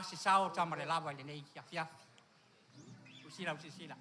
si sao tamare lava le nei kia usila.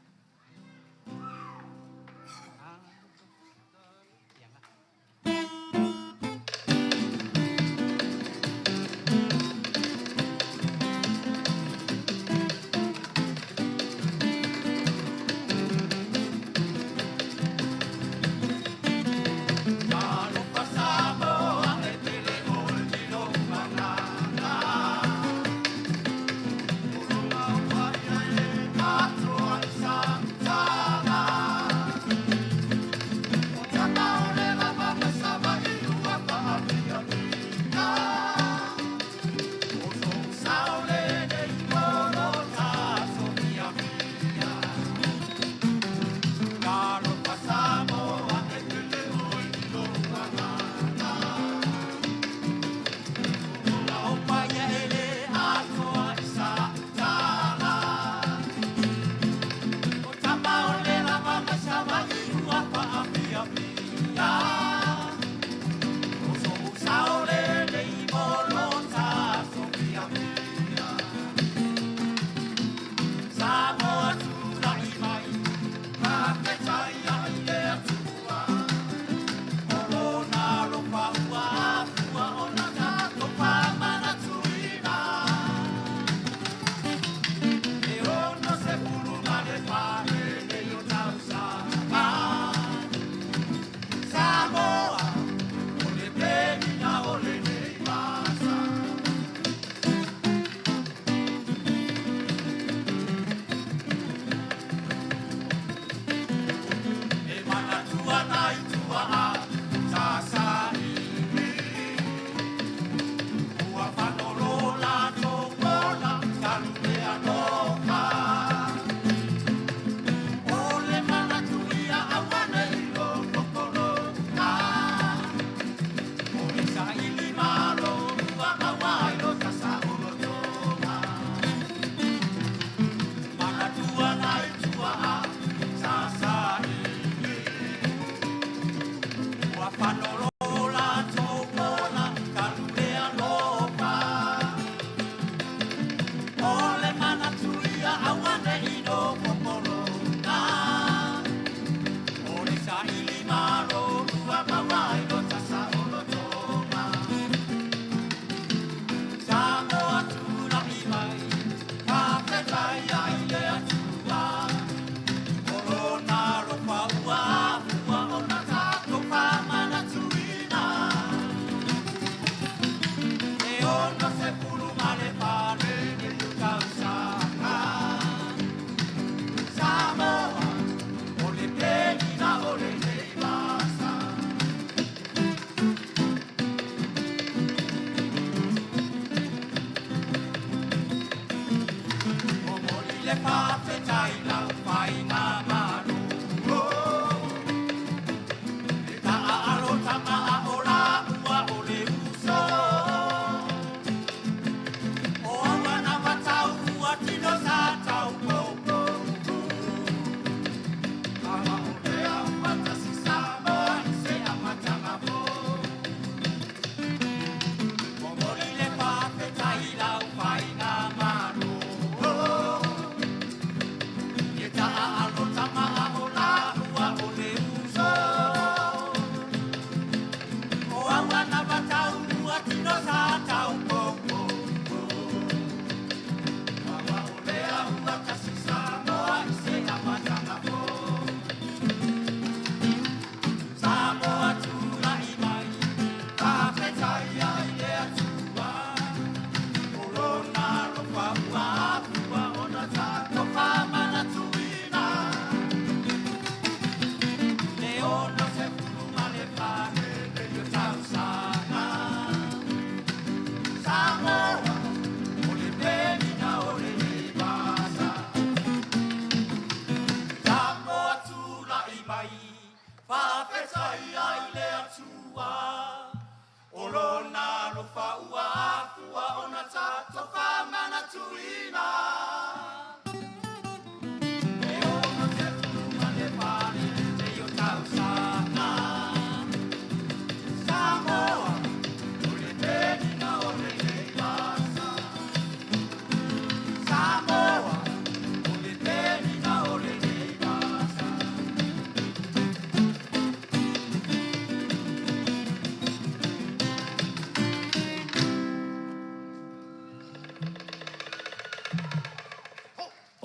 Mālō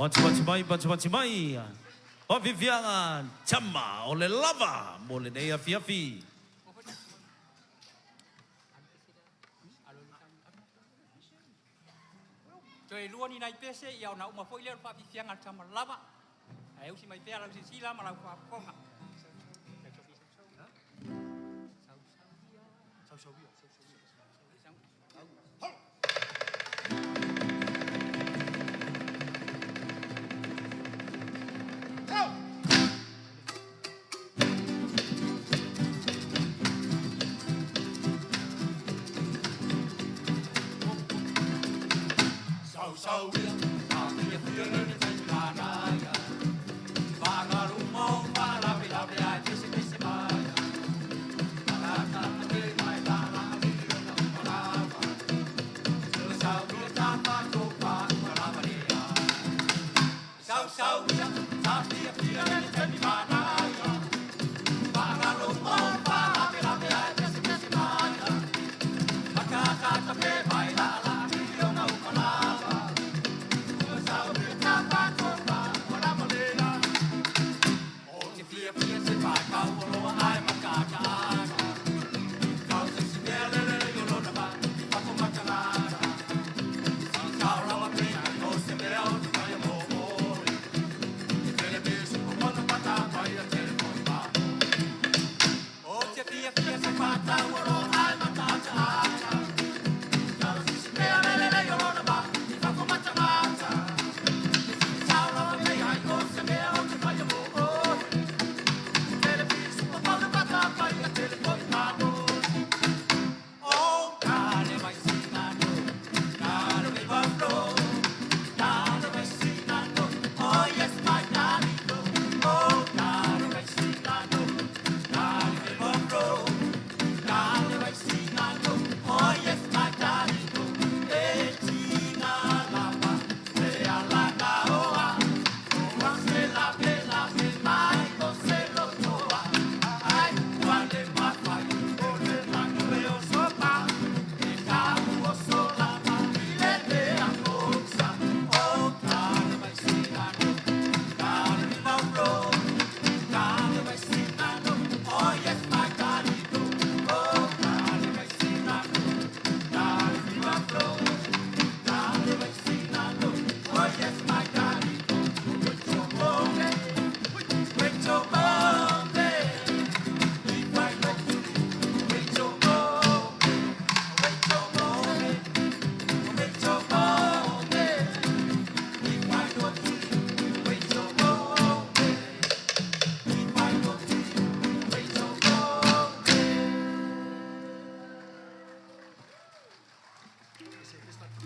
Baca mai. O viviangan chama oleh lava boleh daya fiafi. Joy luar ni naik pese ia nak umah foiler pak fiang al sama lava. Ayo si mai pea la si sila malau pa ponga.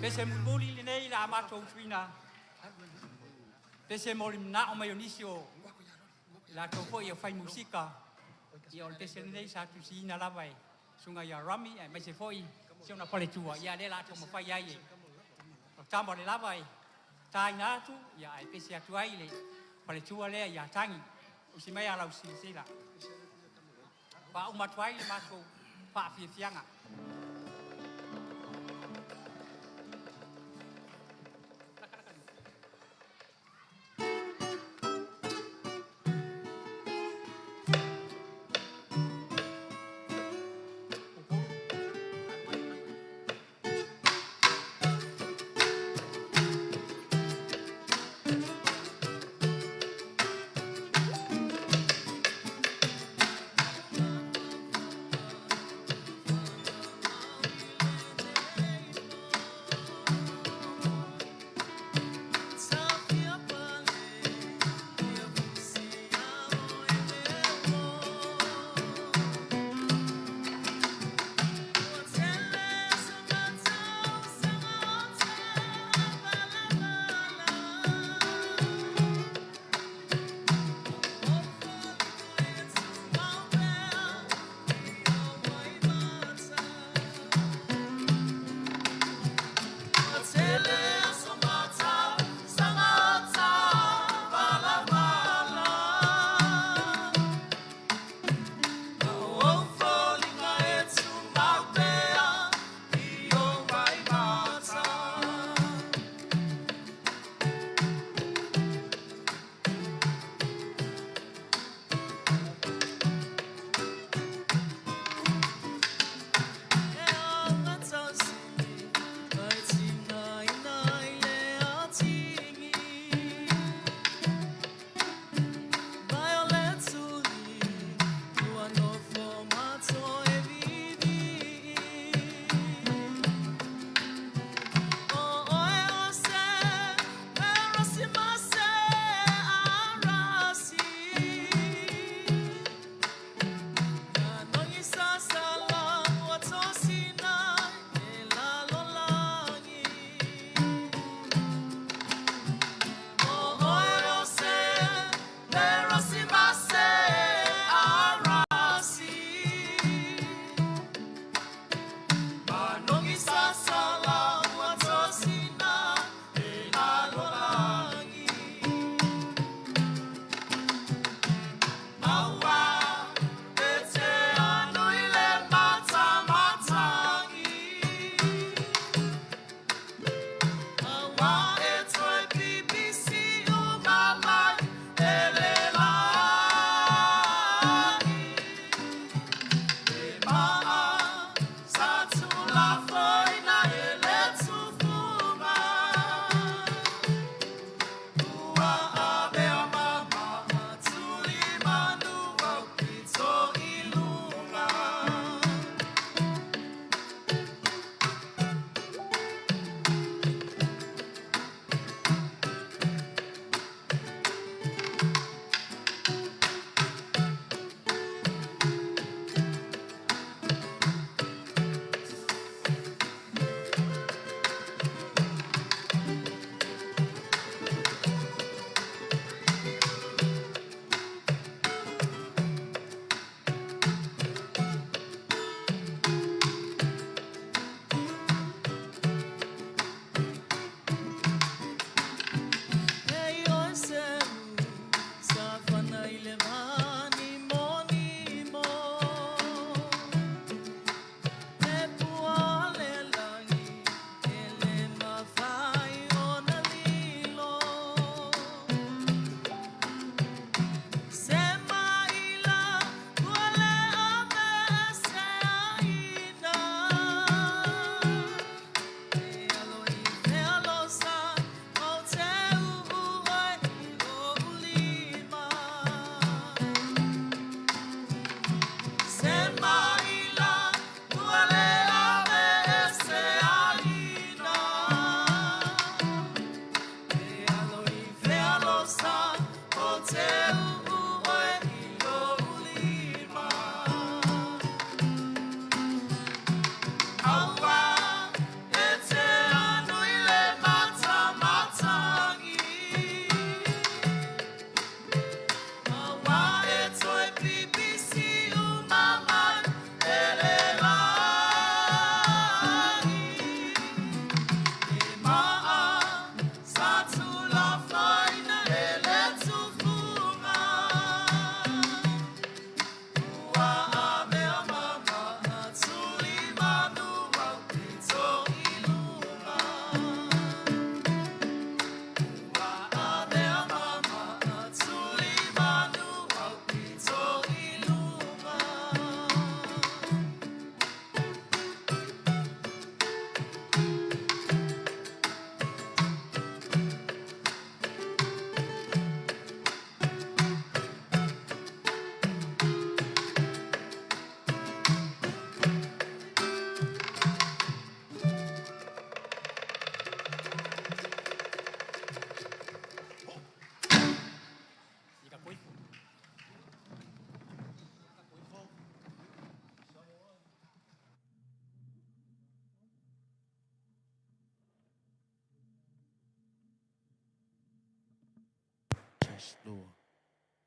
Pese mulmuli le nei la matou twina. Pese moli na o mai onisio. La topo ia fai musika. Ia o pese nei sa tu sina la vai. Sunga ia rami e mai se foi. Se una pale tua ia le la to mo fai ai. O tamo le la vai. Tai na tu ia ai pese atu ai le. Pale tua le ia tangi. O si mai ala o si sila. Pa uma twai le matou. Pa fianga.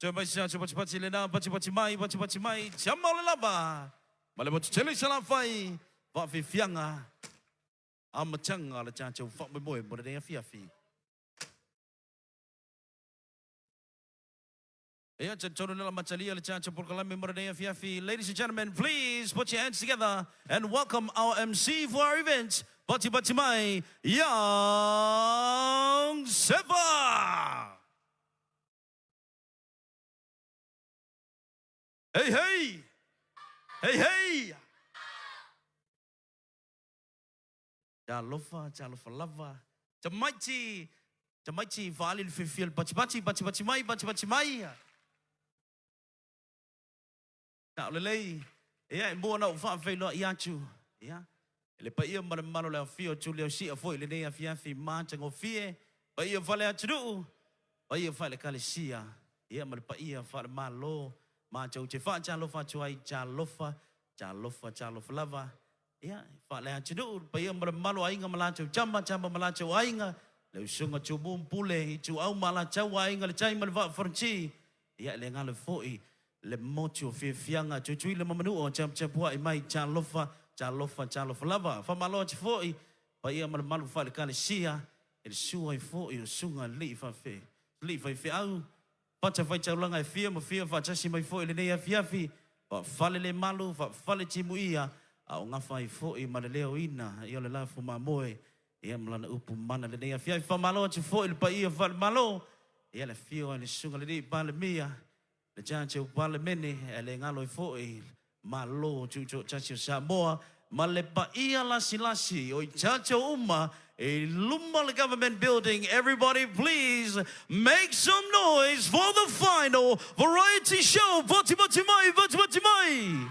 Coba siya, coba lena, baci mai, jamal lava. Malay mo celi salam fai, fa fi fianga. Am chang ala cha chau fa boy, bo de fi fi. Ya, choro na machali ala cha chau por kala member de fi. Ladies and gentlemen, please put your hands together and welcome our MC for our event. Baci mai, Young Seva. Hey, hey! Hey, hey! Jalofa lava. Jamaichi, valil fifil, baci mai. Now, lele, yeah, more now, fa lo yachu, yeah. Le pa ia Mālō le fio chulio si foi le nei afiafi manchang fie, pa ia fale achuru, pa ia fale kalisia, ia mal pa ia fale Mālō. Ma chau che fa jalofa chuai jalofa lava ya fa le chidu pa ia Mālō ainga mala chau chamba mala chau ainga le sunga chu bum pule chu au mala chau ainga le chai mal va forchi ya le ngale foi le mocho fi fianga chu chui le mamanu o cham chapua mai jalofa lava fa Mālō che foi pa ia Mālō fa le kalisia el suai foi sunga li fa fe au Pacha fai chau langa fia ma fia fa chasi mai foi le nei afiafi fa fale le malu fa fale chimuia au nga fai foi ma le leo ina ia le la fu ma moe Ia mlana upu mana le nei afia fa Mālō te fo il pa ia fa Mālō. Ia le fio le sunga le ni pa le mia. Le chancho pa le mene le ngalo fo i Mālō chucho chancho Sāmoa. Ma le pa ia lasi o chancho uma a lumā government building. Everybody please make some noise for the final variety show. Voti mai.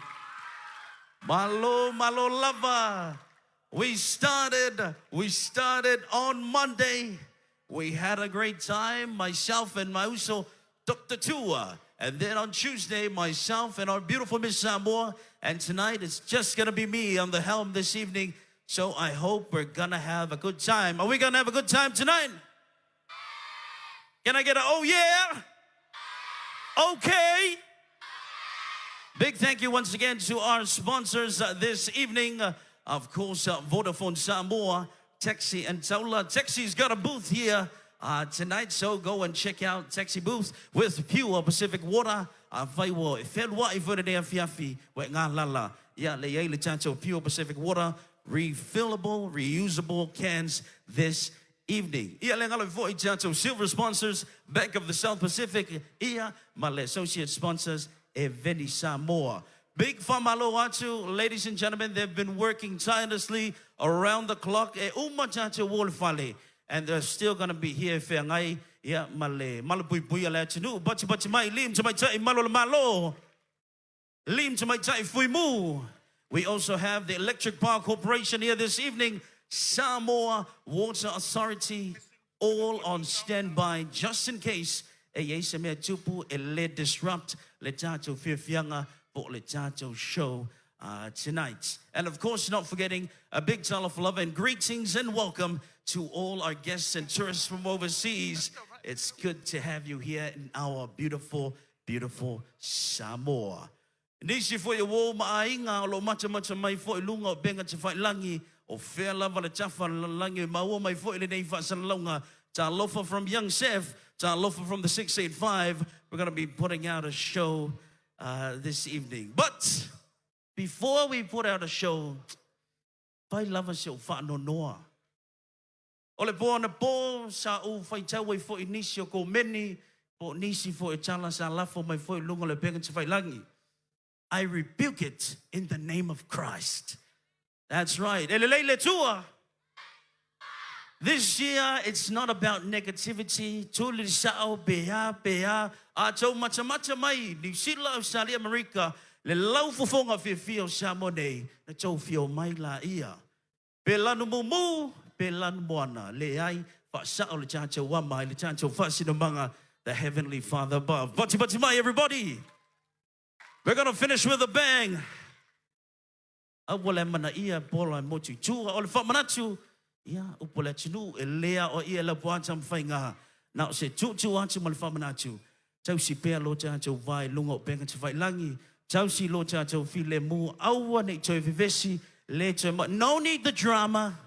Mālō lava. We started on Monday. We had a great time, myself and my uso, Dr. Tua. And then on Tuesday, myself and our beautiful Miss Sāmoa. And tonight, it's just going to be me on the helm this evening. So I hope we're going to have a good time. Are we going to have a good time tonight? Can I get a oh yeah? Okay. Big thank you once again to our sponsors this evening. Of course, Vodafone Sāmoa, Taxi and Taula. Taxi's got a booth here tonight, so go and check out Taxi booth with Pure Pacific Water. Vaiwo, whelua I whare rea fiafi, we ngā lala. Ia le le chancho Pure Pacific Water, refillable, reusable cans this evening. Ia le ngalo fo I chancho silver sponsors, Bank of the South Pacific. Ia male associate sponsors, Eveni Sāmoa. Big Mālō atu, ladies and gentlemen, they've been working tirelessly around the clock. And they're still going to be here. Yeah, we also have the Electric Power Corporation here this evening. Sāmoa Water Authority, all on standby just in case. Disrupt show tonight. And of course, not forgetting a big tale of love and greetings and welcome to all our guests and tourists from overseas. It's good to have you here in our beautiful, beautiful Sāmoa. Nisi fo ia wo maainga o lo mata mai fo I lunga o benga te whai langi o whea lava le tafa langi maua mai fo I le nei whaasalonga. Ta lofa from Young Chef, ta lofa from the 685. We're going to be putting out a show this evening. But before we put out a show, pai lava se o whaano noa. O le poa na po sa o whai tau fo I nisi o ko meni, po nisi fo I tala sa lafo mai fo I lunga le penga te whai langi. I rebuke it in the name of Christ. That's right. Elelele tua. This year, it's not about negativity. Tuli sao beha. Ato mata mai. Ni sila o Sali America. Le lau fofonga fio Sāmoa na tau fio mai la ia. Pe lanu mumu, pe lanu moana. Le ai, fa sao le chancho wamai, le chancho fasinamanga, the Heavenly Father above. Bati mai, everybody. We're going to finish with a bang. Awale mana ia pola mochi tua. Ole fa manatu. Ia, upole tinu e lea o ia la puanta mwhainga. Nao se tutu atu malwhamanatu. Tau si pea lo tātou vai lunga o penga te whai langi. Tau si lo tātou file mu. Aua nei toi vivesi. Le toi ma. No need the drama.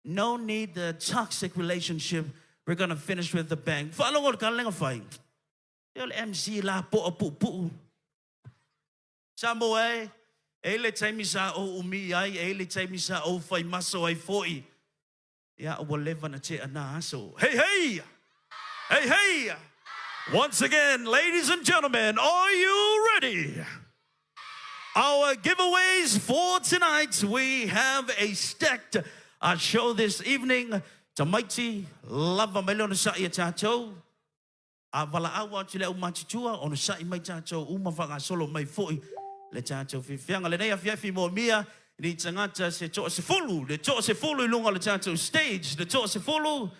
No need the toxic relationship. We're going to finish with the bang. Whalongo le kalenga whai. Ia le MC la po pu. Sāmoa ele taimi sa o umi ai, ele taimi sa o whai maso ai foi. Ia o lewa na te ana aso. Hey! Once again, ladies and gentlemen, are you ready? Our giveaways for tonight, we have a stacked show this evening. Tamaiti, lava melona sa ia tātou. Wala awa tile o matitua, ono sa I mai tātou, uma whanga solo mai foi. Le tātou whiwhianga, le nei a fiafi mō mia, ni tangata se toa se fulu, le toa se fulu I lunga le tātou stage, le toa se fulu.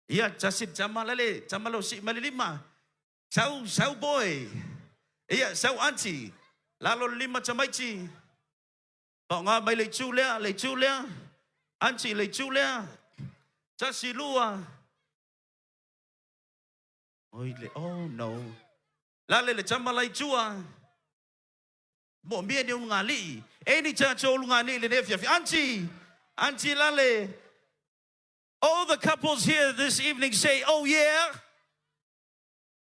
Ia, tasit tamalale, tamalo si malilima. Sau boy. Ia, sau auntie. Lalo lima tamaiti. Pao ngā mai le tūlea. Auntie le tūlea. Tasi lua. Oh no. Lale le tamalai tua. Mo mia ni unga li. Eni tātou lunga ni le nefia. Auntie lale. All the couples here this evening say, oh yeah.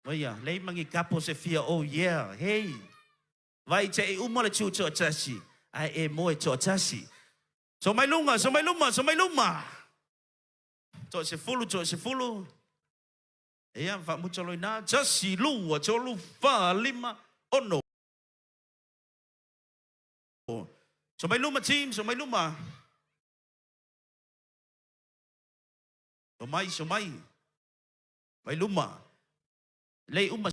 Oh yeah, lei mangi couples se fia, oh yeah, hey. Vai te e umale tu to tasi. Ai e moe to tasi. So mai luma. cho se fulu. Ia fa mucho loina tasi lua tolu fa lima ono. So may luma team, so may luma. So may. May luma. Lay uma.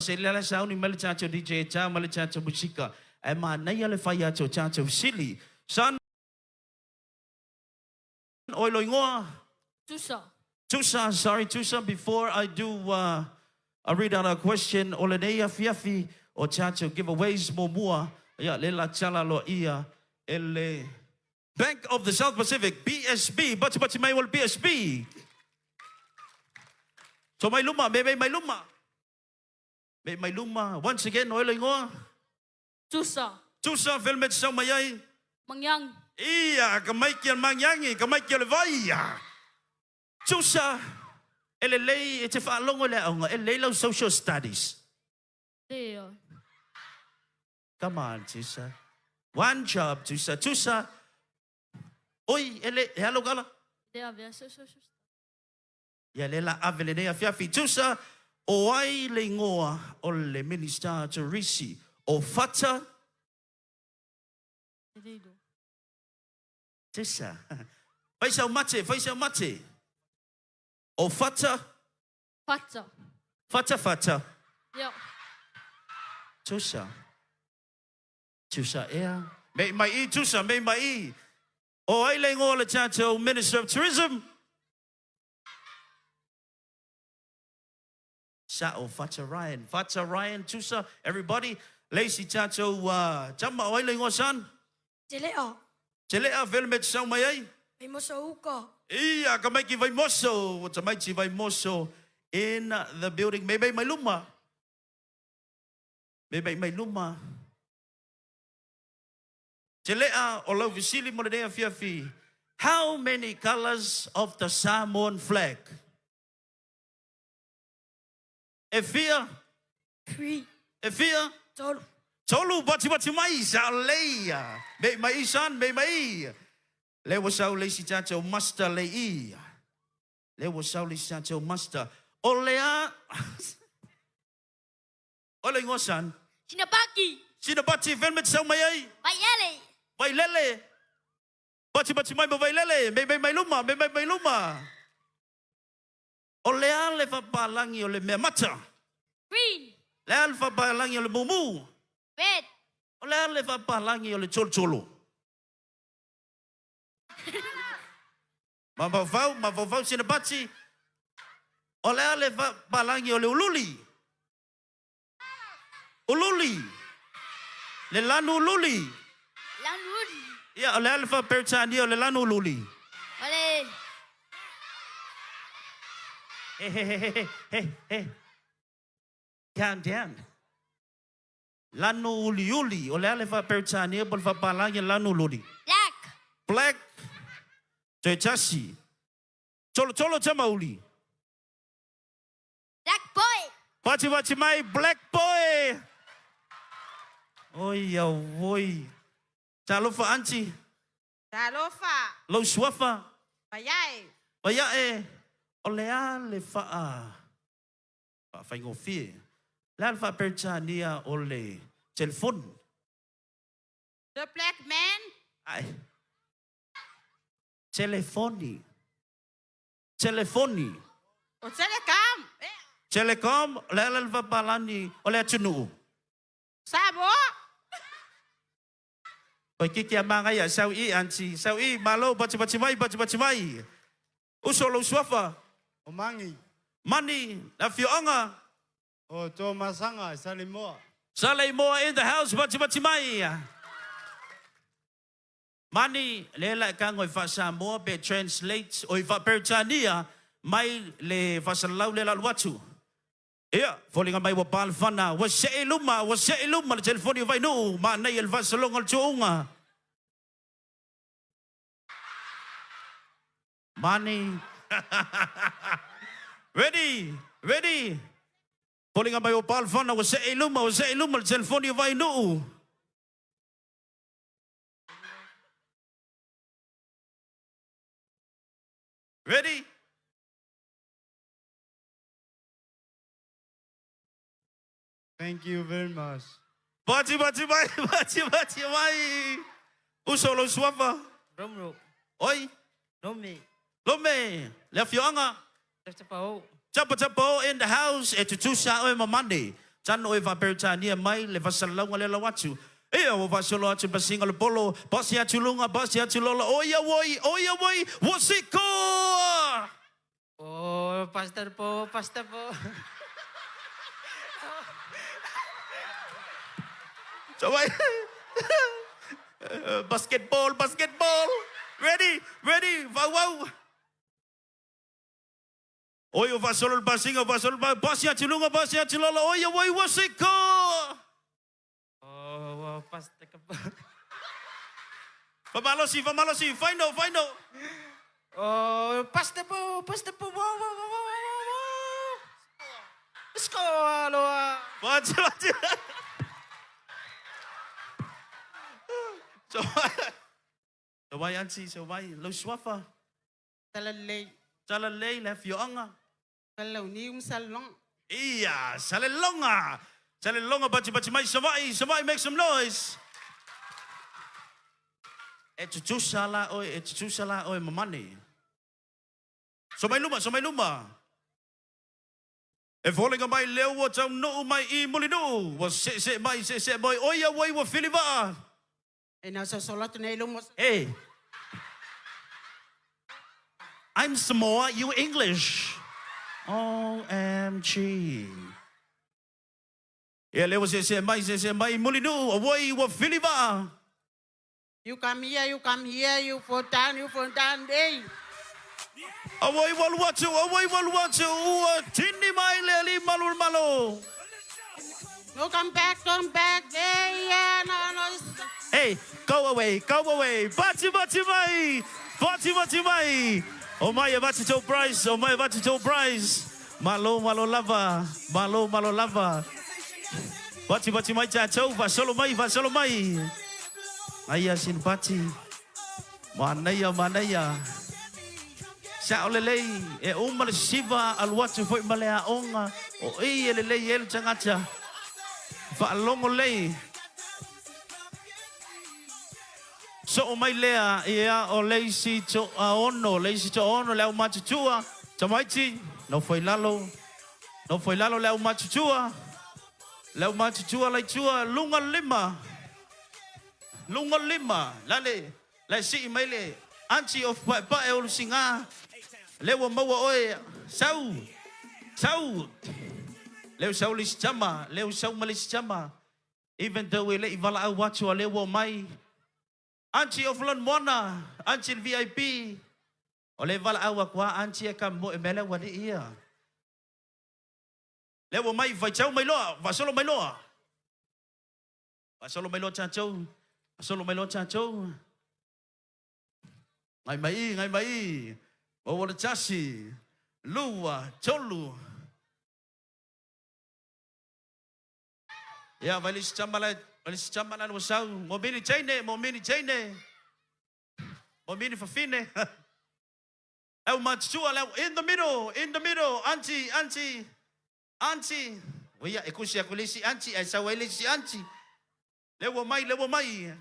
Selala sao ni malichacho DJ cha malichacho musika. Ai ma nai ale faya cho chacho sili. San oi loi ngoa. Tusa, before I do I read out a question oleneia fiafi o chacho giveaways mo mua. Ya lela chala lo ia ele Bank of the South Pacific, BSB, baca may wal BSB. So may luma, may luma. May luma. Once again, oil ngoa. Tusa, filmet sa mayay. Mangyang. Iya, kamay kiyan mangyangi, kamay kiyan levaya. Tusa, elelay, ito faalong wala ang elelaw social studies. There. Come on, Tusa. One job, Tusa. Oi, hello gala. There, so. Ya lela avelenia fiafi Tusa. O ai le ngoa o le minister Teresi o fata. Tusa. Faisal mate. O fata. Fata. Yeah. Tusa ea. May mai Tusa, may mai. O ai le ngoa le chacho Minister of Tourism. Sao Fata Ryan, Tusa, everybody. Lacey chacho chama o ai le ngoa san. Jelea velmet sao mai. May mosauka. Iya, kamay ki vai moso. Chamay chi vai moso in the building. May luma. May luma. Jelea o lau visili mo na fiafi. How many colors of the Samoan flag? Efia? 3. Efia? Tolu bati mai sa leia. May mai san, may mai. Lewa sao le si chacho master le i. Lewa sao le si chacho master. Olea. Ole ngosan. Sinabati velmet sao mai ai. Vai lele. Bati mai vai lele. May luma. Olea le fa palangi ole me mata. Green. Le alfa palangi ole mumu. Red. Olea le fa palangi ole cholo. Mavavau sinabati. Olea le fa palangi ole ululi. Le lanu ululi. Ya, ole alfa perchani ole lanu ululi. Ole. Hey. Calm down. Lanu uli. Ole alfa perchani ole fa palangi lanu ululi. Black. Chasi. Cholo chama uli. Black boy. Bachi mai black boy. Oi. Talofa anti. Lo swafa. Bayae. Olea le faa. Fai ngofie. Le alfa perchania ole telephone. The black man. Ai. Telefoni. O Telecom. Le alfa palani ole tunu. Sāmoa. Oi kiki amanga ya sau anti. Sau Mālō bachi mai. Usolo swafa. O mangi. Money na fionga. O to masanga Sāmoa in the house bachi mai. Money lela kang oi fa Sāmoa be translate oi fa perchania mai le fa salau le laluatu. Ia, falling on my wapal fana. Was se iluma, le telephone vai no, ma nei el va salong al chunga. Money. Ready. Falling on my wapal fana. Was se iluma, le telephone vai no. Ready? Thank you very much. Baci mai. Uso lo suafa. Romro. Oi, Lome. lome. Le fionga. Tepao. Chapo in the house. E tutusa oi mamande. Tan oi va pertania mai le vasalonga le lawatu. E o vasolo atu basinga le polo. Basia tulunga, basia tulola. Oya woi. What's it called? Oh, pastor po. So wait. Basketball. Ready. Wow. Oyo vasolo basinga vasolo basia tulunga basia tulola. Oya woi, what's it called? Oh, pastor po. Famalosi. Find out. Oh, pastor po. Sāmoa. Baci. So why auntie? So why lo swafa? Talalay. Talalay le fionga. Kalau ni salong. Iya, salelonga. Baci mai samai make some noise. Etutusala oi mamani. So mai luma. E falling mai leo wa tau no mai I mulino. Was se boy oya woi wa filiva. E na sa solat na ilong mo. Hey. I'm Sāmoa, you English. OMG. Yeah, le was se mai mulino away wa filiva. You come here, you fall down, hey. Away waluatu. Tindi mai leli Mālō. No, come back. Hey, yeah, no. Hey, go away. Baci mai. Oh my, baci to price. Mālō lava. Baci mai chacho. Vasolo mai. Ayah sin baci. Manaya. Sa olelei e umale siva alwatu foi malea onga o e lelei el tangata fa longo lei so o mai lea ia o leisi to ono leo matutua tamaiti no foi lalo leo matutua lai tua lunga lima lale lai si mai le anti of pa e o singa lewa maua oe sau leo sau malis chama even though we let ivala au watu lewa mai anti of lon mona anti VIP o le vala au kwa anti e kam mo e mele wadi ia lewa mai vai chau mai loa vasolo mai loa chachou ngai mai o wala chasi lua cholu ya valis chambala no sau mo mini chaine fafine au matsua in the middle auntie oya ekusi akulisi auntie ai sawelisi auntie lewo mai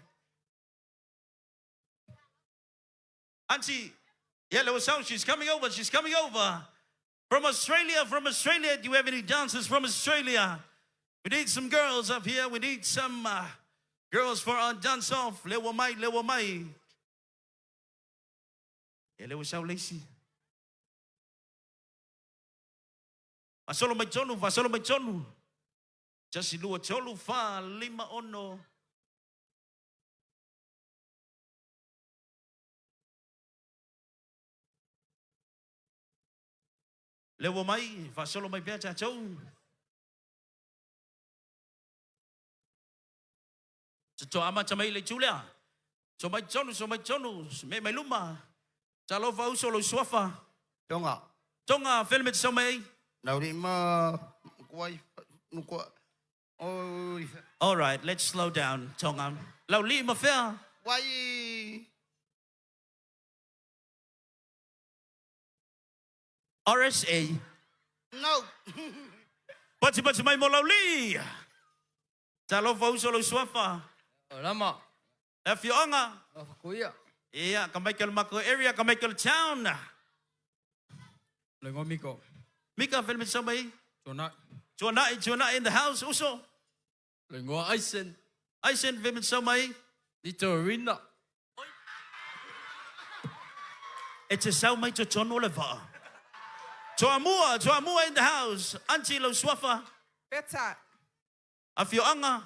auntie. Yeah, she's coming over. From Australia. Do you have any dancers from Australia? We need some girls up here. We need some girls for our dance off. Lewo mai. Yeah, lewo sao lacy. Vasolo mai tonu. Just lua tolu fa lima ono. Lewo mai, vasolo mai pia chachou. So ama chamai le chulia. So mai chonu, me mai luma. Chalo fa usolo swafa. Tonga filmet somai. All right, let's slow down, Tonga. Lau li ma fair. Why? RSA. No. Pati mai mo lauli. Talo fau solo suafa. Lama. E fionga. Kuya. Ia, ka Michael Mako area, ka Michael town. Lengo Miko. Mika film sa mai. Tuna. Juana in the house uso. Lengo Aisen. Aisen film sa mai. Dito Rina. It's a sao mai to John Oliver. Joamua in the house. Auntie lo suafa. Better. A fionga.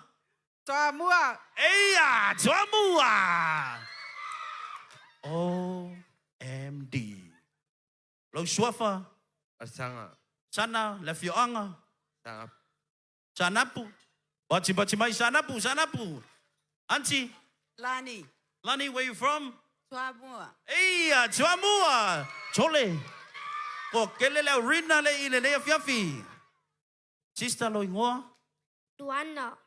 Sāmoa. Eia, Joamua. OMD. Lo suafa. Asanga. Sana la fionga. Sanga. Sanapu. Bachi mai sanapu. Auntie, Lani. Lani, where you from? Sāmoa. Eia, Joamua. Chole. Ko kelele rina le ile le fiafi. Sister lo ingoa. Luana.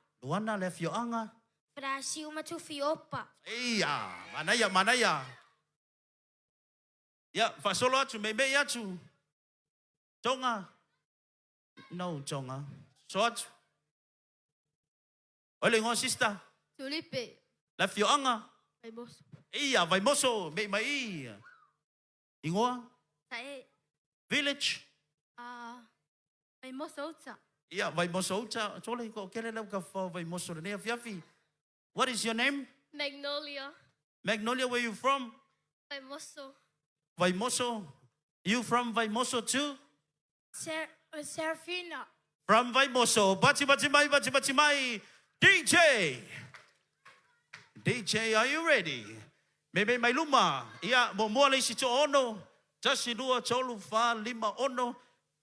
Le fionga. Brasil matufi opa. Eia, manaya. Ya, fasolo atu me atu. Tonga. No, tonga. So atu. Ole ingoa sister. Tulipe. Le fionga. Baibos. Eia, vai moso me mai. Ingoa. Tae. Village. Baimos outa. Yeah, vai moso uta. Chole ko kelele ka fa vai moso le fiafi. What is your name? Magnolia. Magnolia, where you from? Baimoso. Vaimoso. You from Vaimoso too? Serafina. From Vaimoso. Bachi mai. DJ, are you ready? Maybe my lumā. Ia, mo le si to ono. Tasi lua, tolu, fa, lima, ono.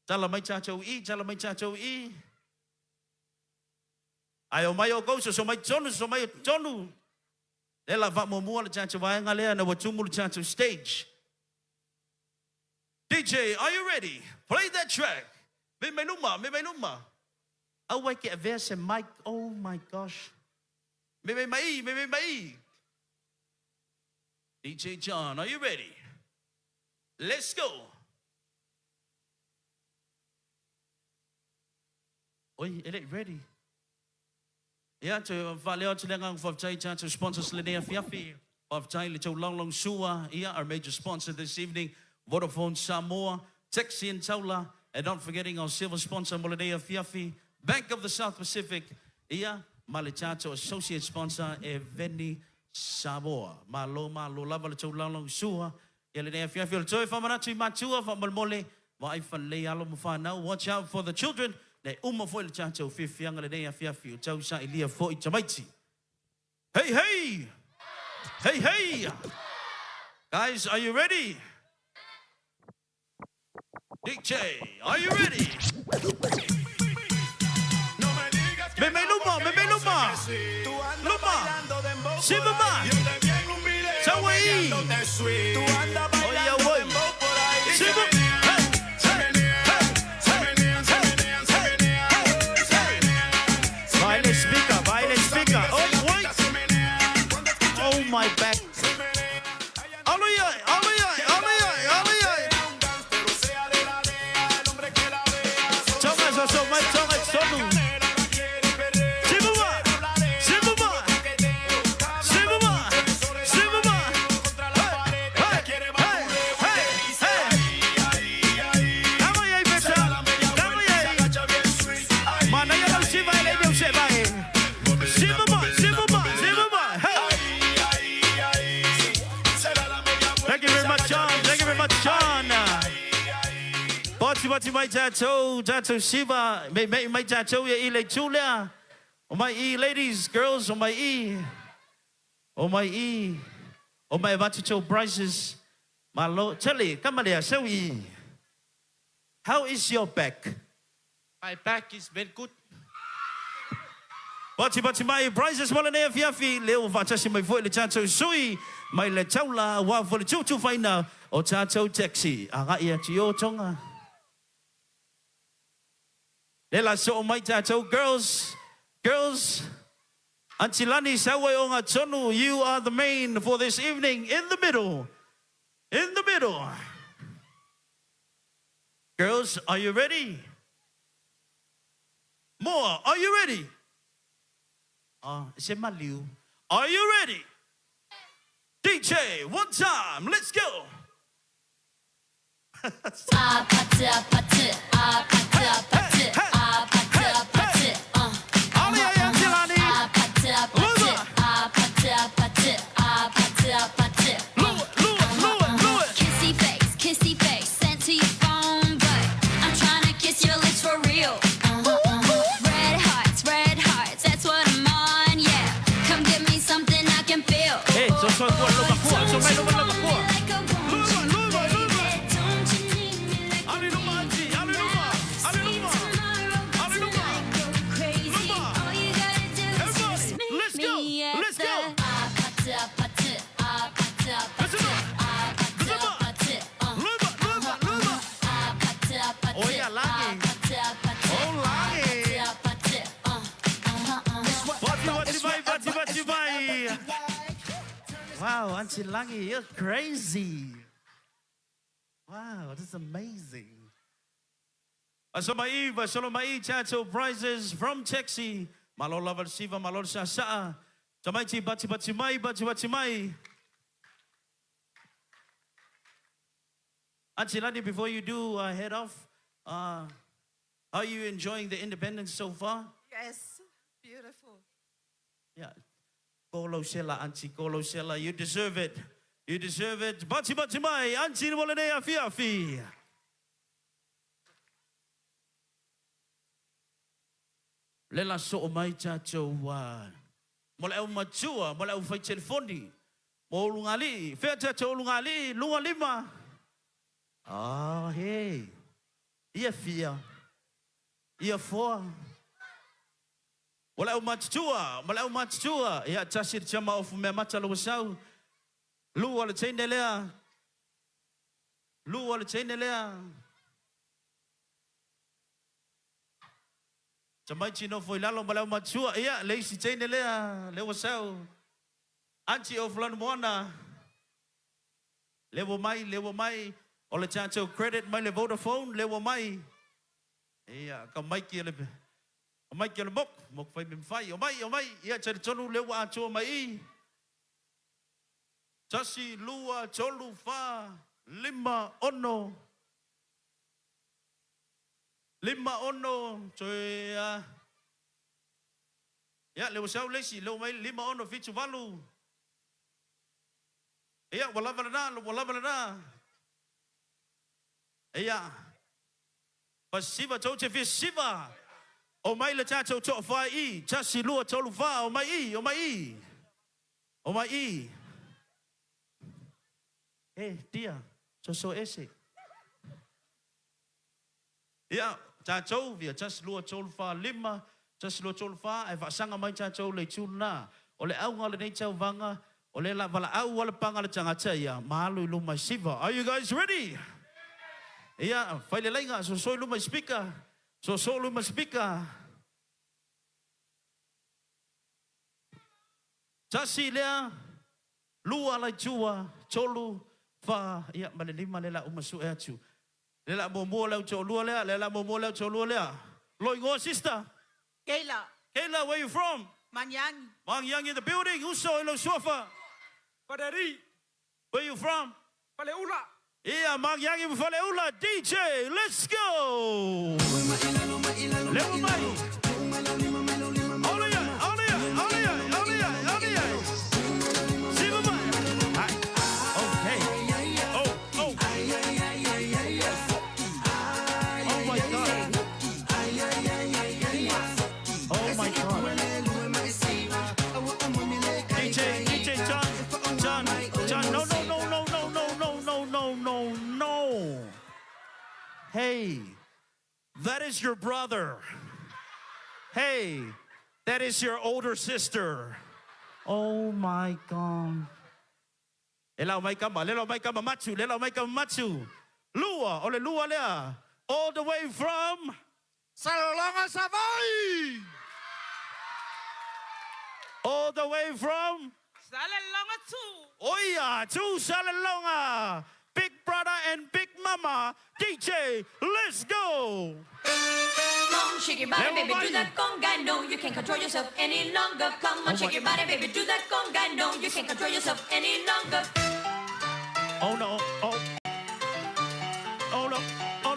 Tala mai tātou i. Ai o mai o kouso, so mai tonu. Ela va mo mua le tātou vaenga lea na watumu le tātou stage. DJ, are you ready? Play that track. Me lumā. I wake a verse and mic. Oh my gosh. Me mai. DJ John, are you ready? Let's go. Oi, it ain't ready. Yeah, to valeu to lengang for to sponsors Linnea Fiafi of Chai to Long Sua. Yeah, our major sponsor this evening, Vodafone Sāmoa, Texi and Taula, and not forgetting our silver sponsor Linnea Fiafi, Bank of the South Pacific. Yeah, Malichato associate sponsor Eveni Sāmoa. Mālō lava to Long Sua. Linnea Fiafi to Famanatu Matua from Malmole. Waifan Lealo Mufana. Watch out for the children. Le uma foi le chacho fifianga le nei fiafi tau sa ilia foi tamaiti. Hey. Guys, are you ready? DJ, are you ready? Me lumā. Lumā. Simama. Sawaii. Oya woi. Simama. Baile speaker. Oh, wait. Oh, my back. Aleluya. Chonga, so my chonga, sonu. Simama. Bati mai tato Shiva, mai tato ya ile chulia. O mai ladies, girls, o mai bati Bryces. Mālō, Charlie, kamalia sawi. How is your back? My back is very good. Bati mai Bryces malane fiafi leo vatasi mai foi le tato sui mai le taula wa foi le tutu faina o tato taxi. Aga ia tio tonga. Lela so mai tato girls. Antilani sawe onga tonu, you are the main for this evening. In the middle. Girls, are you ready? More, are you ready? Say Mālō. Are you ready? DJ, one time, let's go. Kissy face, sent to your phone, but I'm trying to kiss your lips for real. Red hearts, that's what I'm on, yeah. Come give me something I can feel. Hey, so may lumā. Let's go. Oh yeah, lagi. Oh lagi. Bati bai. Wow, Auntie Langi, you're crazy. Wow, this is amazing. Salomai, Chato prizes from Texas. Mālō lava siva, Mālō sa. Tamaiti bati mai. Auntie Langi, before you do head off, are you enjoying the independence so far? Yes, beautiful. Yeah. Kolo sela, Auntie, kolo sela. You deserve it. You deserve it. Bati mai, Auntie Molene afi. Lela so mai chacho wa. Mola au matua, mola au fai telefoni. Mo lungali, fea chacho lungali, lunga lima. Ah, hey. Ia fia. Ia foa. Mola au matua. Ia tasir chama ofu me mata lo sau. Lu wala chainelea. Chamai chino foi lalo malau matua. Ia leisi chainelea. Lewa sau. Anchi of Lanmona. Lewa mai. Ola chacho credit mai le Vodafone. Lewa mai. Ia ka mai ki le. Mai ki le mok fai mem fai. O mai. Ia chari chonu lewa acho mai. Tasi lua cholu fa 5 ono. 5 ono choi ya lewa sau lesi lewa mai 5 ono fitu valu. Ia wala balana. Ia pasiva choche fi siva. O mai le chacho cho fa I. Tasi lua cholu fa o mai. Dia, so ese. Ya, chacho via just lua chol fa 5, just lua chol fa e sanga mai chacho le chuna. Ole au ngale nei chau vanga, ole la vala au wala panga le changa ya. Malu lumā siva. Are you guys ready? Ya, faile lainga so lumā speaker. So lumā speaker. Chasi lea lua la chua cholu fa ia malelima lela umasu atu. Lela momo lau cholua lea. Loingo sister. Kayla, Where you from? Manyang, Mangyang in the building. Uso ilo sofa. Padari, Where you from? Paleula. Yeah, Mangyang in Faleula. DJ, let's go. Lewa mai. Siva mai. Okay. Oh my God. DJ John. No. Hey, that is your brother. Hey, that is your older sister. Oh my God. Lela mai kama machu. Lua, ole lua lea. All the way from Salolonga Savai. all the way from Salalonga too. Oya to Salonga. Big brother and big mama. DJ, let's go. Come on, shake your body, baby, Everybody. do that conga. No, you can't control yourself any longer. Come on, shake your body, baby, do that conga. No, you can't control yourself any longer. Oh no, oh. Oh no, oh.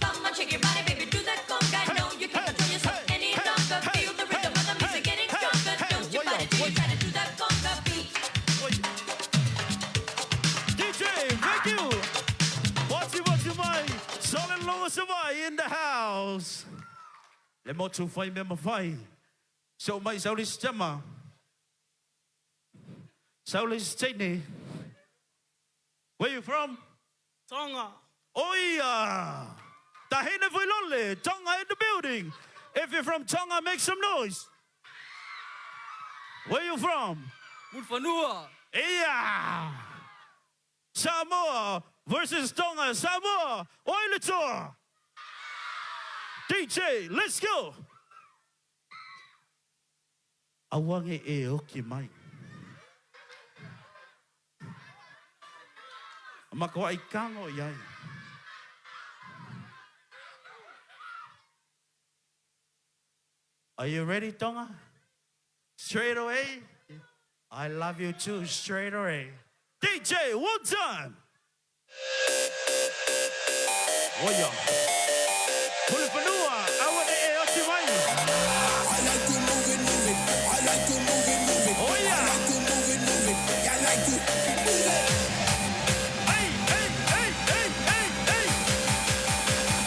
Come on, shake your body, baby, do that conga. No, you can't control yourself any longer. Feel the rhythm of the music getting stronger. Don't you body till you try to do that conga beat. DJ, thank you. What's my solid long survive in the house. Le mo tu fai me ma fai. So mai saulis chama. Saulis Sydney. Where you from? Tonga. Oia. Tahina Vilole, Tonga in the building. If you're from Tonga, make some noise. Where you from? Mulfanua. Yeah. Sāmoa versus Tonga. Sāmoa, Oilator. DJ, let's go. Awange e oki mai. Makawa ikango yai. Are you ready, Tonga? Straight away? I love you too, straight away. DJ, one time. Oya. Pulipanua, awane e oki mai. I like to move it, move it. I like to move it, move it. Oh, yeah. I like to move it, move it. I like to move it. Hey, hey, hey, hey, hey, hey.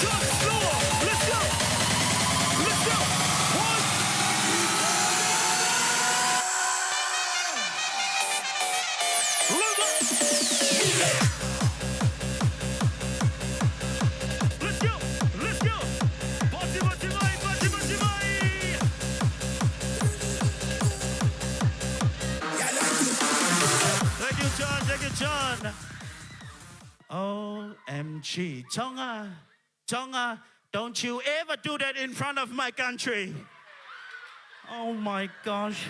Just slower. Let's go. Let's go. One. Let's go. Let's go. Bati, bati, mai, bati, bati, mai. Thank you, John. Thank you, John. OMG. Tonga, Tonga, don't you ever do that in front of my country. Oh my gosh.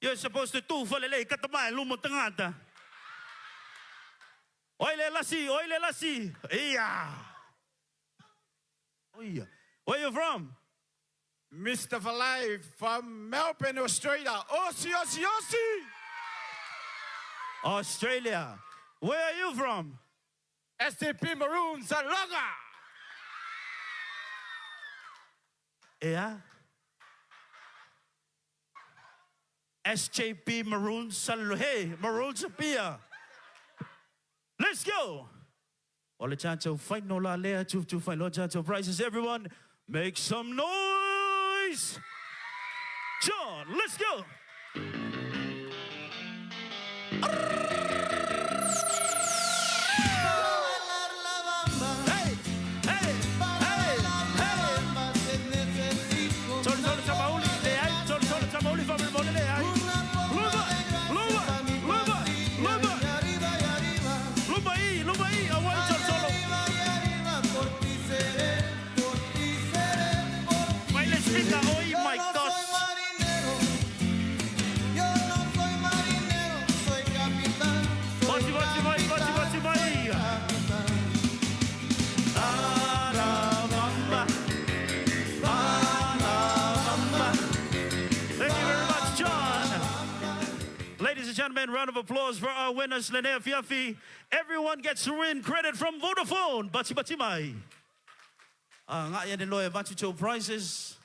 You're supposed to do for the lake katamai lumutangata. Oile lasi. Yeah. Oh yeah. Where you from? Mr. Valay from Melbourne, Australia. Aussie, Aussie, Aussie. Australia. Where are you from? STP Maroons, Salonga. Yeah. SJP Maroons Sallo. Hey, Maroons Apia. Let's go. All the chancho fight no la lea to fight no chancho prizes. Everyone, make some noise. John, let's go. Hey, hey, hey, hey. Solo Samauli, le hay. Solo Samauli, family, le hay. Lumā i, awai solo. Baile spinda, oh my gosh. Bati, vai. Arabamba. Thank you very much, John. Ladies and gentlemen, round of applause for our winners, Linnea Fiafi. Everyone gets to win credit from Vodafone. Bati mai. Nga yan loe bati cho prizes.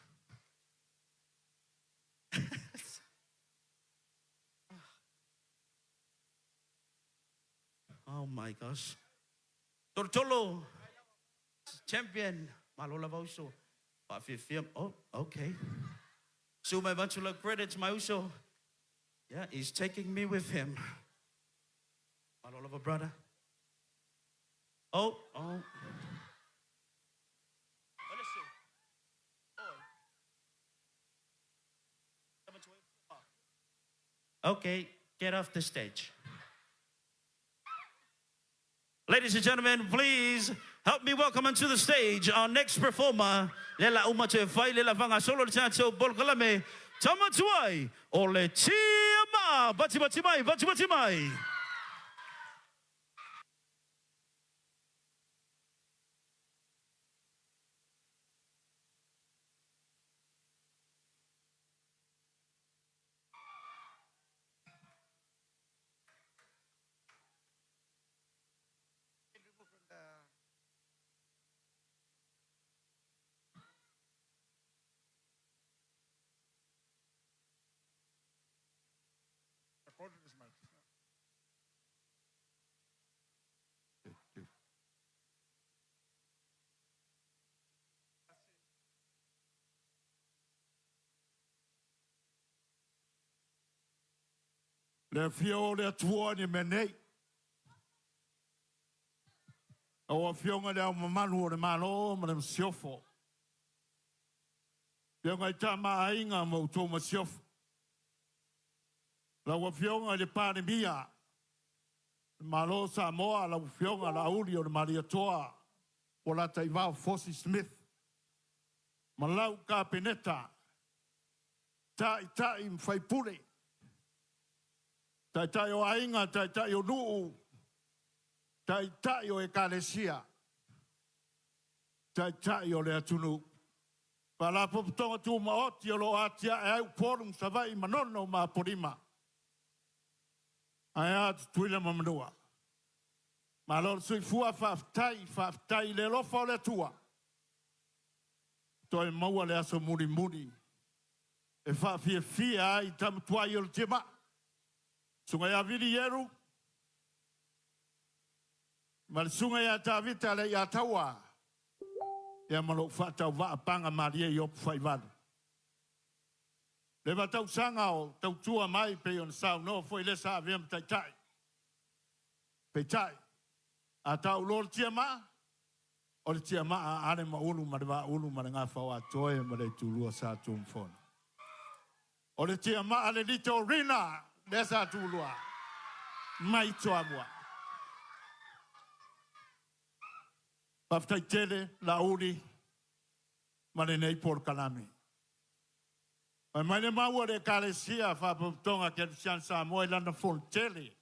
Oh my gosh. Tortolo, champion. Mālō Bauso. Oh, okay. So my bachelor credits, my uso. Yeah, he's taking me with him. Mālō brother. Oh. Okay, get off the stage. Ladies and gentlemen, please Help me welcome onto the stage our next performer. Lela umate fai lela vanga solo le chacho bolkalame. Tamatuai ole tiama bati mai. Le fio le tua ni menei. O fionga le mamanu le Mālō ma le siofo. Fionga tama ainga mo to ma siofo. La wa fionga le pandemia. Mālō Sāmoa la fionga la uli o le Maria toa. O la taiva Fosi Smith. Malau ka peneta. Tai mfai pule. Tai o ainga, tai o nuu. Tai o ekalesia. Tai o le atunu. Pala popotonga tu maoti o lo atia e au porum savai manono ma porima. Ai atu tuila mamanua. Mālō sui fua whaftai le lofa o le tua. Toi maua le aso muri. E whafia ai tamutua i o le tima. Sunga ya vili yeru. Mal sunga ya tavita le ya tawa. Ya malo fatau va panga maria yo faivado. Le va tau sanga o tau tua mai pe on sao no foi le sa vem tai. Pe tai. A tau lor tiama. O le tiama a ane ma ulu ma va ulu ma nga fa wa toe ma le tulua sa tum fon. O le tiama ale lito rina. Desa tulua. Mai toa mua. Paftai tele, la uri, mane nei por kalami. Mai ne maua de kalesia fa tonga ke sian Sāmoa i lana fon tele.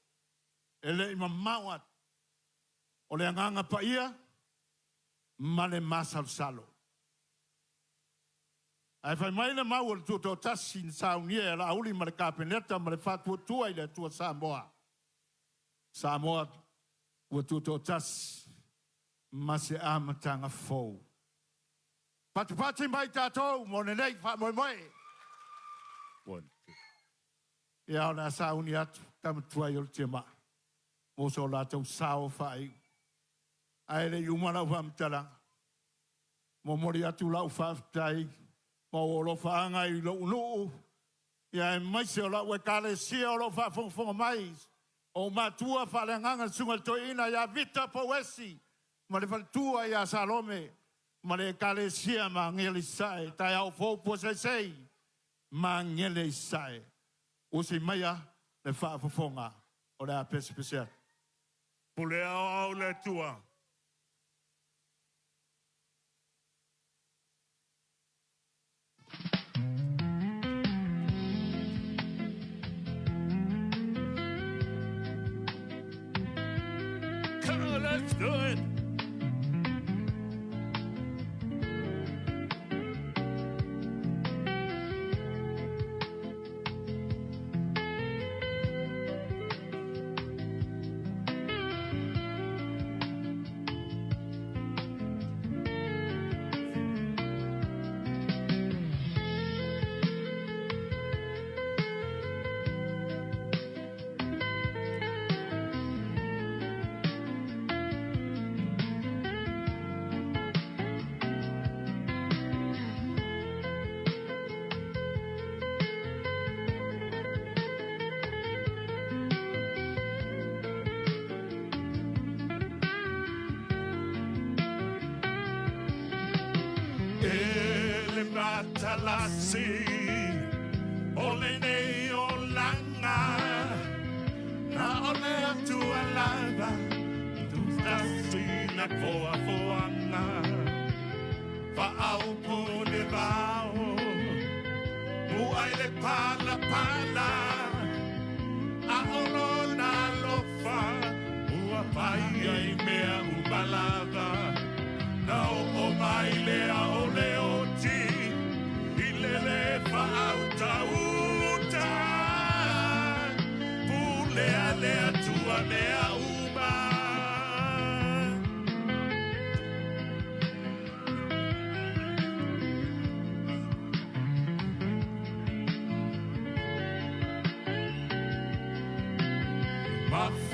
Ele ima mauat. O le anganga pa ia, mane masal salo. Ai fai mai na mau tu to tasin saunia la uli ma le kapeneta ma le fatu tua ile tua Sāmoa. Sāmoa o tu to tas ma se amatanga fo. Patu mai tatou mo nei fa moi. One. Ya na saunia tam tua yo tema. Mo so la tau sao fai. Ai le yumana vam tala. Mo mori atu la fa tai. O lo faanga I lo no ya mai se la we kale si o lo fa fon mais o matua fa le nganga sunga toina ya vita poesi ma le tua ya Salome ma le kale si ma ngeli sai ta ya fo po sei ma ngeli sai o se maya le fa fonga o le apespecial pule o le tua. Let's do it. Matalasi, olene olanga, na ole tu alava, tu stasi na na foa foanga fa au pone vao Muai le pala pala a olo na lofa ua pai ai mea ubalava na o mai lea o leoti i lele fa au tauta pulea lea tua mea uma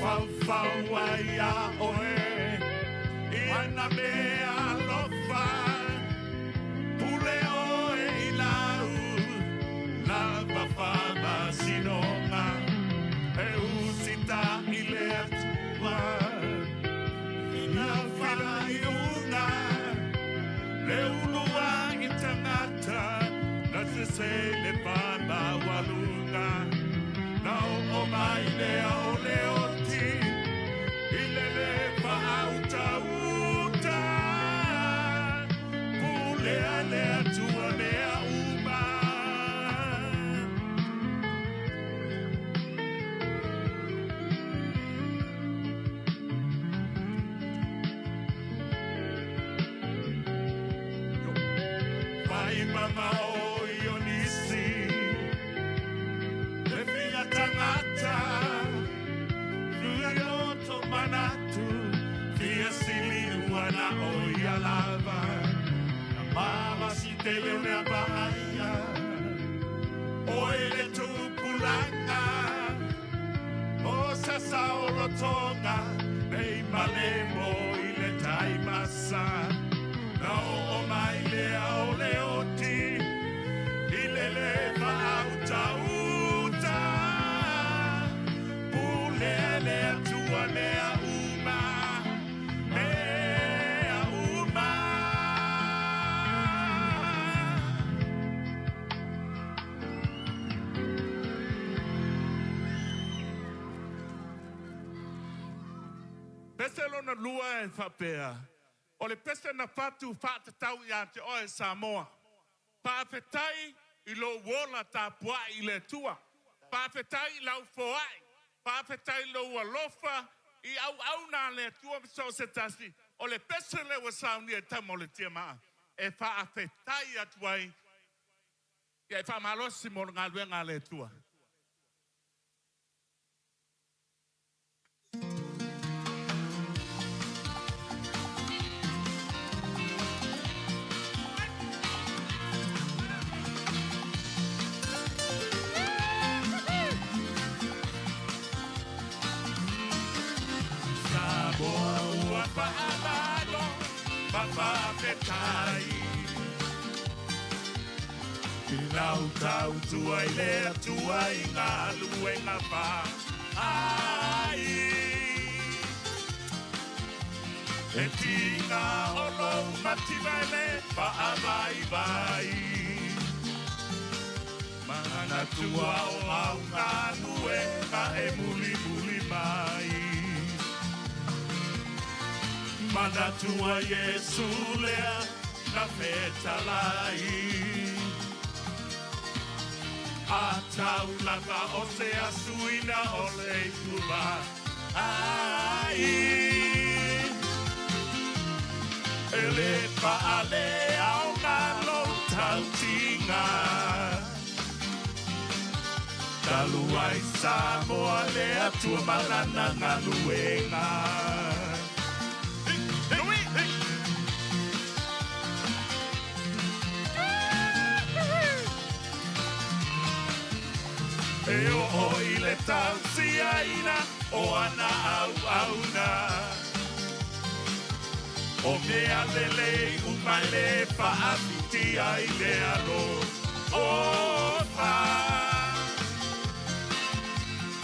Mafau ai a oe Iana mea lofa Pule oe i lau La mafama sinonga E usita i le atua Ina whara i unga Le ulua i tangata Na se se le pama walunga Na o mai lea o leoti I le le pa auta uta Pulea lea tua mea uma Pai mama o ionisi Le fia tangata Fia to manatu Fia sili uana o ia lava Na mama si te leonea bahaya O ele tupulanga O sasa o rotonga Nei malemo i le taimasa Na o mai lea o leoti I le le va auta uta Pulea lea tua mea uma Mea uma Pese lona lua e whapea. O le pese na patu whātatau i ate oe Sāmoa. Pāwhetai i lo wola tā pua i le tua. Pāwhetai lau foai. Pāwhetai lo alofa i au nā le tua so se tasi. O le pese le wa sauni e tamo le tia maa. E whāwhetai atuai. E whamalosi mo ngā luenga le tua. Sāmoa whaamalo, mawhawhetai. I nau tau tua I lea tua I ngā luenga wha. Ai, e tīnga olo mativaile whaamai vai. Mana tua o au ngā luenga e muli muli mai. Mana tua Yesu lea na whetalai A tau laka o se asuina o le tua Ai E le paale au ngalo tau tinga Taluai Sāmoa lea tua malana ngaluenga E o I le tausiaina o ana au na O mea lele umai le whaafiti ai le alo o wha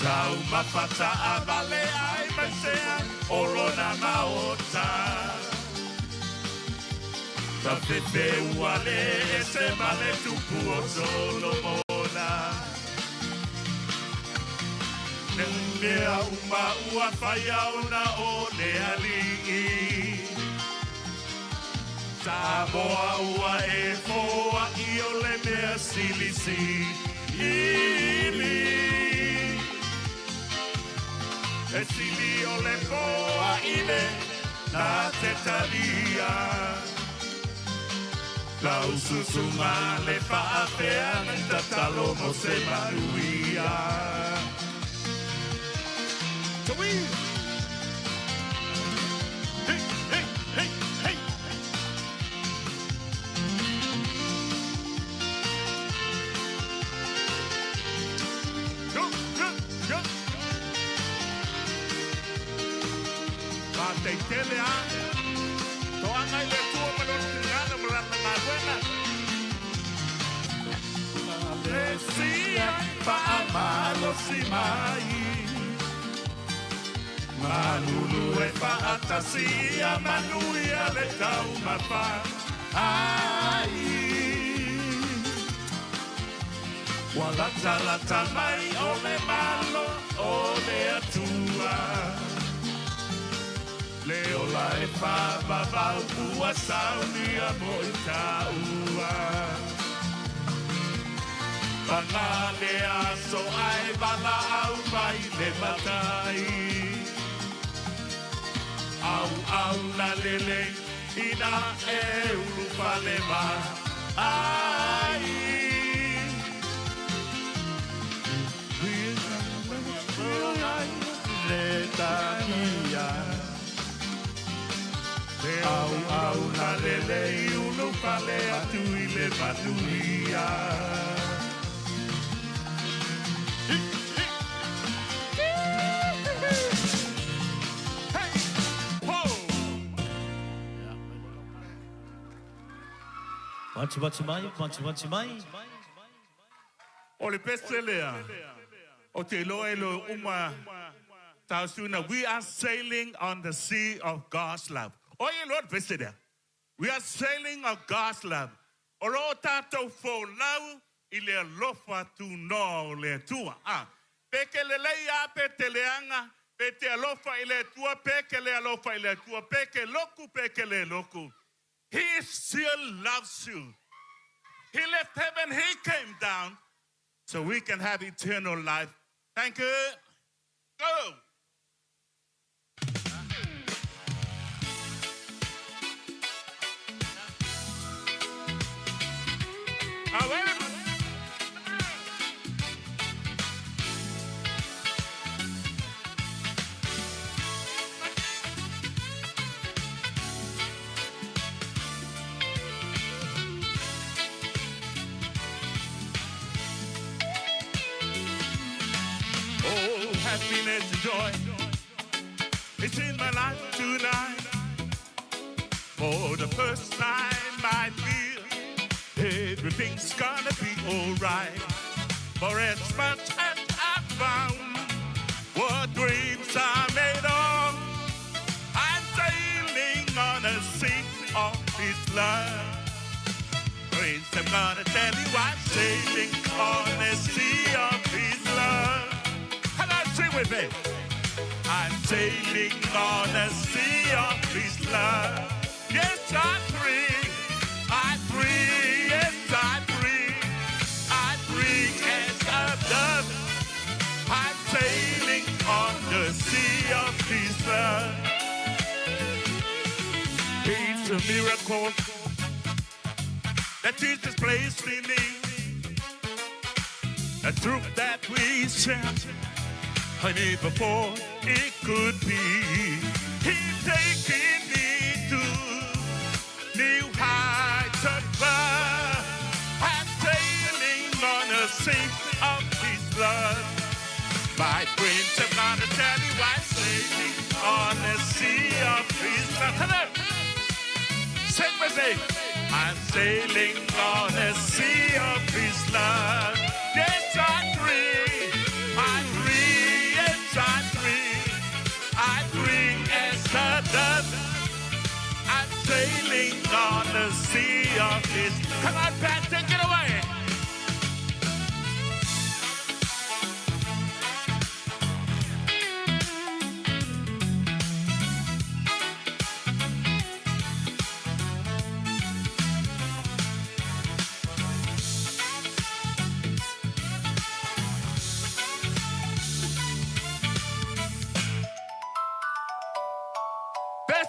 Tau mawhata a vale ai masea o rona Maota Ta pepe uale e se male tupu o Solomona Mea uma ua whai au na o le ali'i Sāmoa ua e foa I o le mea silisi ili. E sili o le foa I le nā te talia. Lau susunga le whaapea Nai tatalo mo se manuia. Tawi! Hey, hey, hey, hey! Go, go, go! Ka te tele a toanga I le tua malonu tingana marana ngā wena. Le sia Mālō si mai. Manulu e whaatasia manuia le tau mawha. Ai. Walata lata mai o le malo o le atua. Leo la e whawawau ua saunia mo I taua. Pangale aso ai wala au mai le matai. Au au na lele ina e ulu pale ma. Ai. Le takia. Au au na lele ulu pale atu I le manuia. Watu mai. O le pese lea, o te loa lo uma tausuna. We are sailing on the sea of God's love. O ye Lord pese lea. We are sailing on God's love. O ro tātou fō lau I le alofa tu no le tua. Peke le leia pe te leanga, pe te alofa I le tua, peke le alofa I le tua, peke loku, peke le loku. He still loves you. He left heaven, he came down so we can have eternal life. Thank you. Go. Wait a minute. Happiness and joy, it's in my life tonight. For the first time I feel everything's gonna be alright. For as much as I found what dreams are made of, I'm sailing on a sea of His love. Friends, I'm gonna tell you I'm sailing on a sea of His love. Sing with me. I'm sailing on a sea of His love. Yes, I'm free. I'm free. Yes, I'm free. I'm free as a dove. I'm sailing on the sea of His love. It's a miracle that Jesus placed in me. A truth that we share. I never thought it could be. He's taking me to new heights of love. I'm sailing on a sea of His love. My friends are gonna tell you I'm sailing on a sea of His love. Hello! Sing with me. I'm sailing on a sea of His love. Yes, I'm free. I'm free. I'm free, I'm free as a dove. I'm sailing on the sea of His. Come on, Pat, take it away.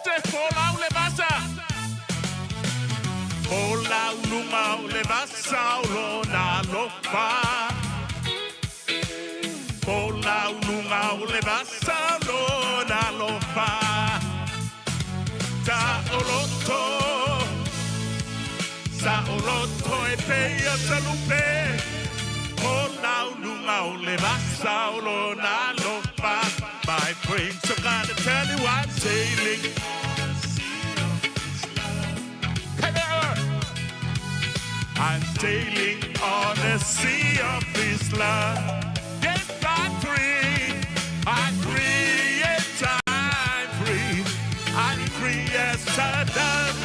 te folau le vasa. Folau lumā le vasa o lona lopa. Folau lumā le vasa o lona lopa. Sa oloto e pea salupe. Folau lumā le vasa o lona lopa. My prince, I'm gonna tell you I'm sailing. I'm sailing on the sea of His love. Yes, I'm free. I'm free. Yes, I'm free. I'm free as a dove.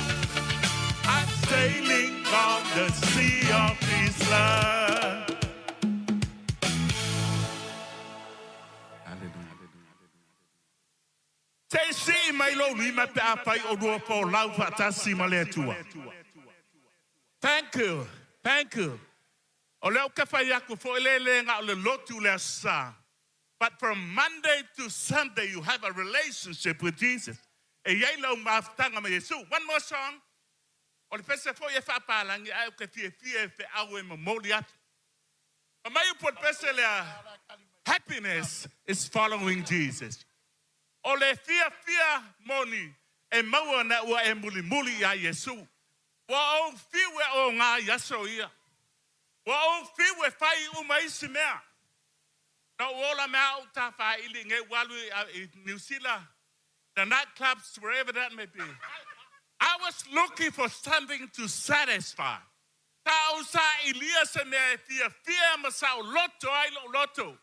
I'm sailing on the sea of His love. Say, see, my Lord, we might have o rua po lau fatasi maletua. Thank you. Thank you. O leo ka whai aku fo elele ngā o le lotu le asa. But from Monday to Sunday, you have a relationship with Jesus. E iei lau maafutanga ma Yesu. One more song. O le pese fo ye whapalangi au ka fie fe au e mamoli atu. O mai upot pese lea, happiness is following Jesus. O le fia moni e maua na ua e muli a Yesu. Wa o fiwe o ngā yaso ia. Wa o fiwe whai umaisi mea. Na ola mea o ta wha ili nge walu i New Zealand. The nightclubs, wherever that may be. I was looking for something to satisfy. Ta o sa ilia se mea fia ma sa o loto ai loto.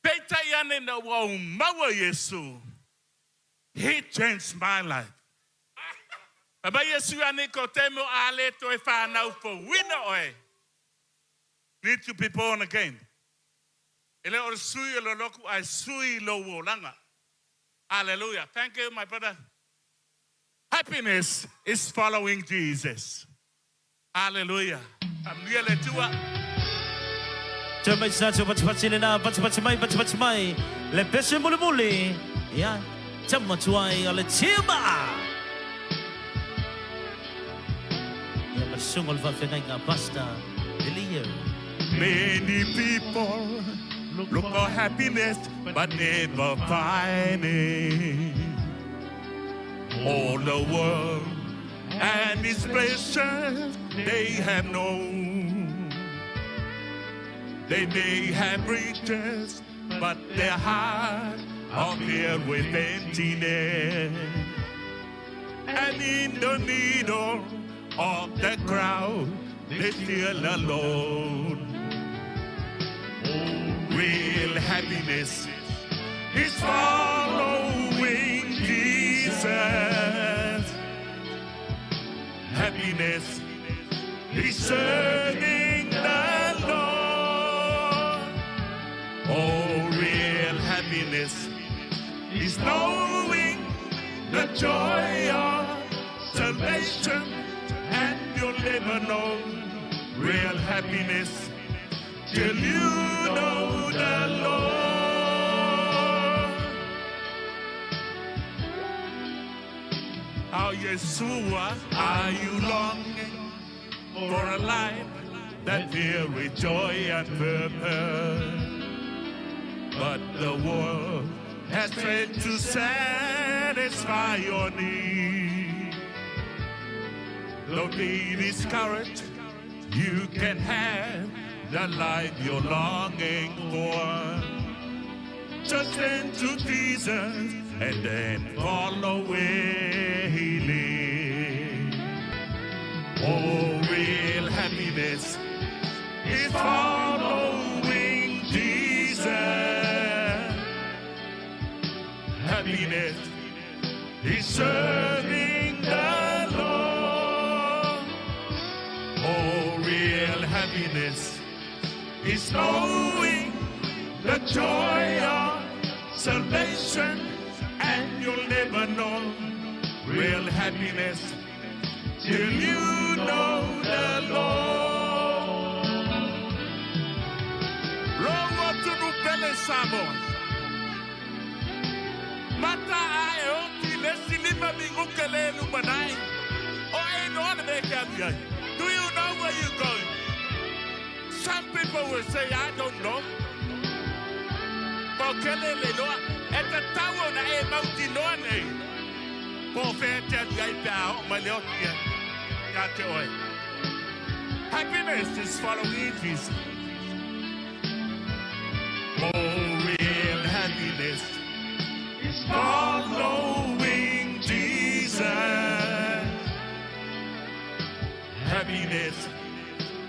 Peita iane na wa o maua Yesu. He changed my life. Aba Yesu ane ko temo ale to e whanau for wina oe. Need to be born again. Ele o sui lo loku ai sui lo wolanga. Hallelujah. Thank you, my brother. Happiness is following Jesus. Hallelujah. Amiele tua. Coba baca mai. Le pese muli. Ya, cuma tuai ale ciba. Ya bersungul fafengai ngabasta. Delio. Many people look for happiness but never find it. All the world and its pleasures they have known. They may have riches, but their hearts are filled with emptiness. And in the middle of the crowd, they feel alone. Real happiness is following Jesus. Happiness is serving the Lord. Oh, real happiness is knowing the joy of salvation, and you'll never know real happiness till you know the Lord. How Yeshua, are you longing for a life that filled with joy and purpose? But the world has tried to satisfy your need. Don't be discouraged, you can have the life you're longing for. Just turn to Jesus and then follow where He leads. Oh, real happiness is following Jesus. Happiness is serving the Lord. Oh, real happiness is knowing the joy of salvation, and you'll never know real happiness till you know the Lord. Rogo tunu pele Sāmoa. Mata ai o ki le silima ngukele lumanai. Oh, I know the make up. Do you know where you're going? Some people will say, I don't know. Bokele le loa. At the tower na e mauti noa nei. Po fete gai pao maleotia. Ya te oi. Happiness is following Jesus. Oh, real happiness is following Jesus. Happiness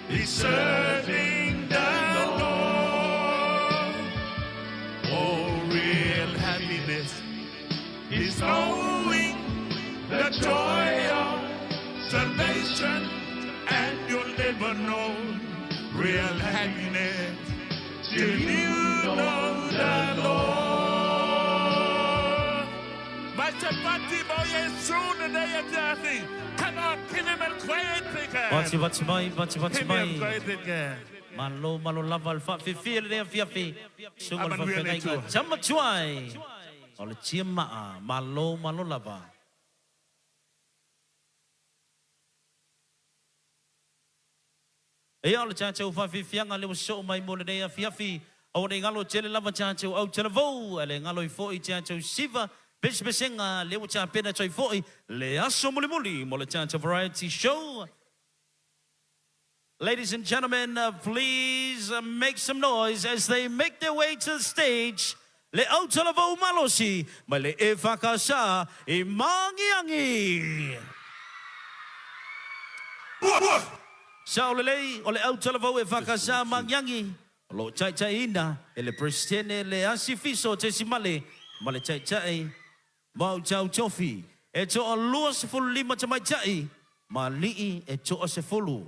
is serving the Lord. Oh, real happiness is knowing the joy of salvation, and you'll never know real happiness till you know the Lord. My chapati boy is soon and they are nothing. Cannot kill him and quiet again. What's my. Mālō lava al whawhiwhia rea whiawhi. Sunga al whawhiwhia inga tama tuai. O le tia maa, mālō lava. E au le tātou whawhiwhianga leo so mai mo le rea whiawhi. O le ngalo tele lava tātou au tele vau. E le ngalo I fōi tātou siva. Besenga leo tā pena toi fōi. Le aso muli mo le tātou variety show. Ladies and gentlemen, please make some noise as they make their way to the stage. Le autalavo malosi, ma le e whakasa I mangiangi. Sao lei, o le autalavo e whakasa mangiangi. Lo chai ina, e le prestene le asifiso te simale, ma le chai, mau chau chofi, e to a lua se fulu lima te mai chai, ma lii e to a se fulu.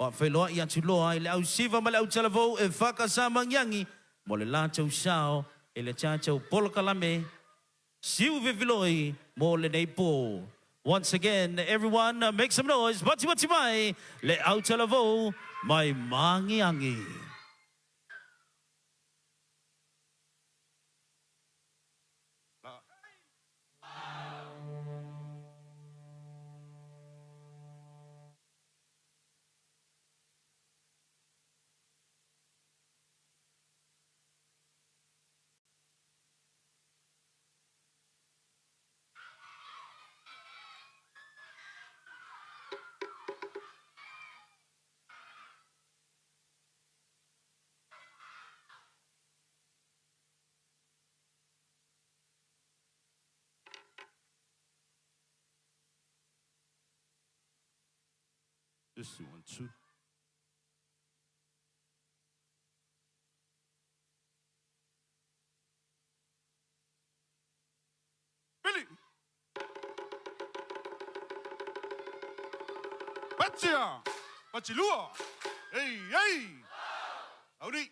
O wheloa I atu loa I le au siva ma le au talavou e whakasa mangiangi mo le lātou sao e le tātou polokalame siu viviloi mo le nei pō. Once again, everyone make some noise. Wati mai le au talavou mai mangiangi. This is 1, 2. Billy. Batia. Bachilua. Hey. Howdy.